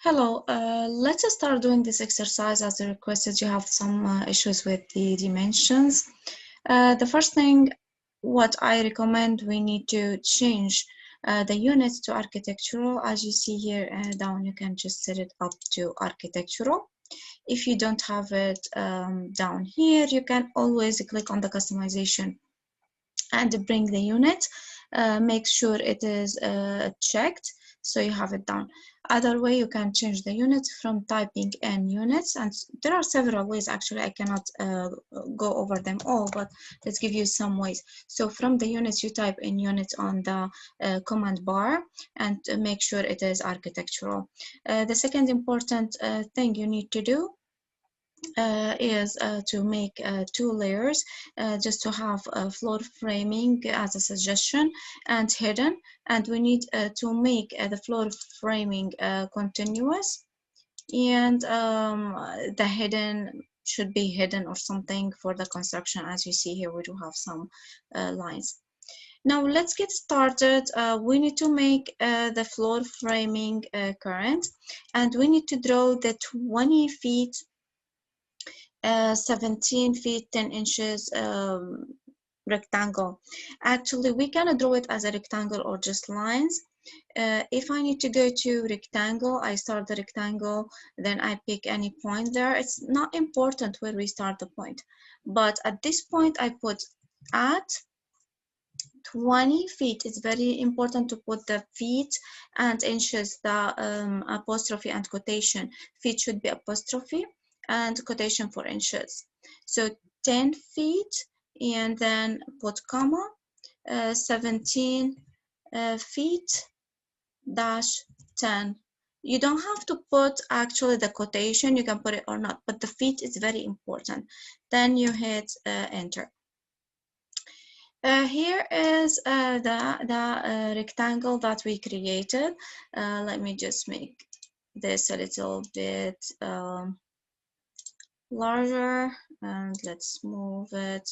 Hello, let's start doing this exercise as requested. You have some issues with the dimensions. The first thing, what I recommend, we need to change the units to architectural. As you see here down, you can just set it up to architectural. If you don't have it down here, you can always click on the customization and bring the unit. Make sure it is checked so you have it down. Other way, you can change the units from typing in units, and there are several ways. Actually, I cannot go over them all, but let's give you some ways. So from the units, you type in units on the command bar and make sure it is architectural. The second important thing you need to do is to make 2 layers just to have floor framing as a suggestion and hidden, and we need to make the floor framing continuous, and the hidden should be hidden or something for the construction. As you see here, we do have some lines. Now let's get started. We need to make the floor framing current, and we need to draw the 20 feet 17 feet 10 inches rectangle. Actually, we can draw it as a rectangle or just lines. If I need to go to rectangle, I start the rectangle, then I pick any point there. It's not important where we start the point, but at this point I put at 20 feet. It's very important to put the feet and inches, the apostrophe and quotation. Feet should be apostrophe and quotation for inches. So 10 feet, and then put comma, 17 feet dash 10. You don't have to put actually the quotation, you can put it or not, but the feet is very important. Then you hit enter. Here is the rectangle that we created. Let me just make this a little bit larger, and let's move it.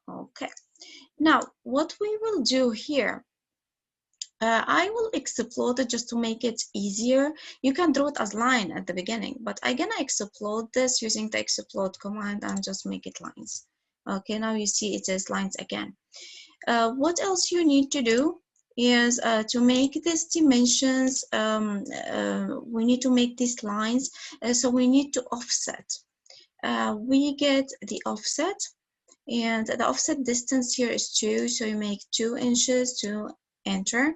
Okay, now what we will do here, I will explode it just to make it easier. You can draw it as line at the beginning, but I'm gonna explode this using the explode command and just make it lines. Okay, now you see it is lines again. What else you need to do is to make these dimensions, we need to make these lines, so we need to offset. We get the offset, and the offset distance here is 2, so you make 2 inches to enter,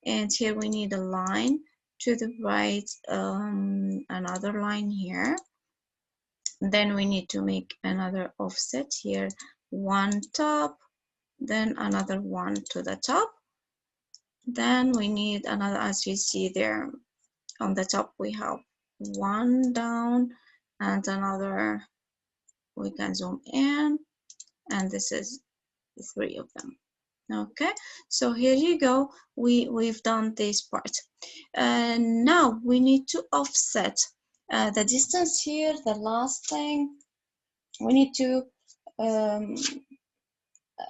and here we need a line to the right, another line here. Then we need to make another offset here, one top, then another one to the top. Then we need another, as you see there on the top, we have one down and another, we can zoom in, and this is 3 of them. Okay, so here you go, we've done this part. Now we need to offset the distance here. The last thing, we need to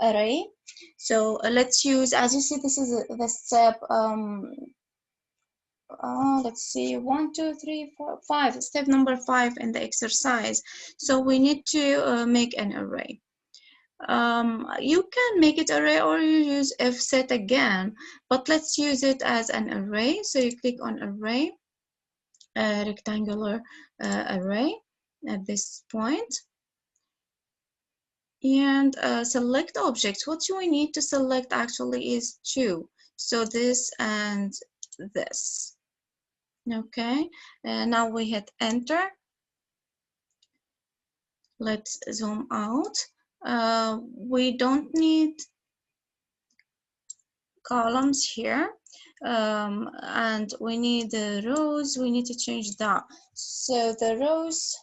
array. So let's use, as you see, this is the step, let's see, 1 2 3 4 5, step number 5 in the exercise. So we need to make an array. You can make it array or you use offset again, but let's use it as an array. So you click on array, rectangular array at this point, and select objects. What we need to select actually is 2, so this and this. Okay, now we hit enter. Let's zoom out. We don't need columns here, and we need the rows. We need to change that. So the rows,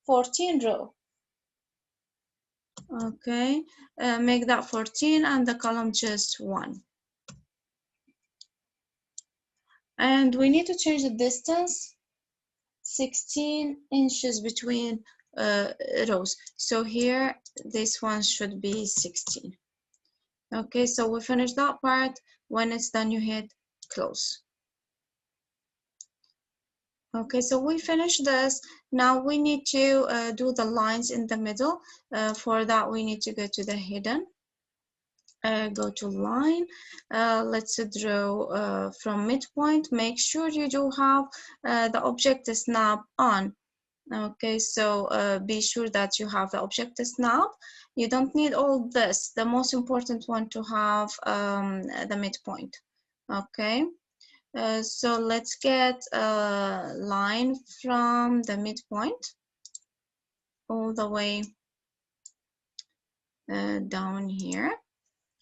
14 row. Okay, make that 14 and the column just 1. And we need to change the distance, 16 inches between rows. So here, this one should be 16. Okay, so we finished that part. When it's done, you hit close. Okay, so we finished this. Now we need to do the lines in the middle. For that, we need to go to the hidden. Go to line. Let's draw from midpoint. Make sure you do have the object snap on. Okay, so be sure that you have the object snap. You don't need all this. The most important one to have the midpoint. Okay, so let's get a line from the midpoint all the way down here.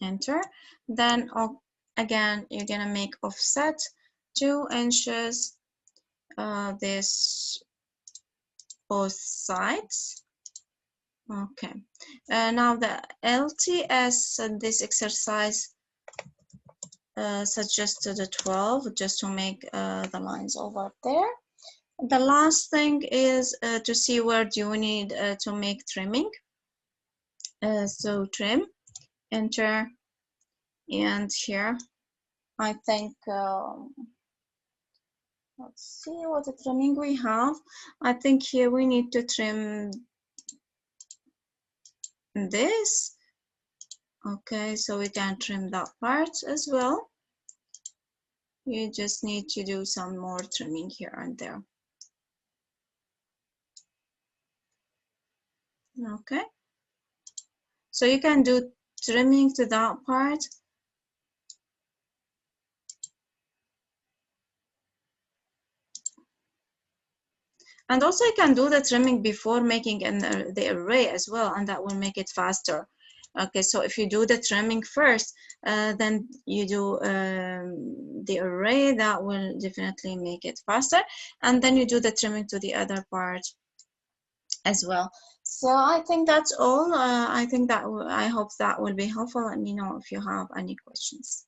Enter. Then again, you're gonna make offset 2 inches. This both sides. Okay. Now the LTS this exercise suggested a 12 just to make the lines over there. The last thing is to see where do you need to make trimming. So trim, enter, and here I think let's see what the trimming we have. I think here we need to trim this. Okay, so we can trim that part as well. You just need to do some more trimming here and there. Okay, so you can do trimming to that part. And also you can do the trimming before making the array as well, and that will make it faster. Okay, so if you do the trimming first, then you do the array, that will definitely make it faster. And then you do the trimming to the other part as well. So I think that's all. I think that I hope that will be helpful. Let me know if you have any questions.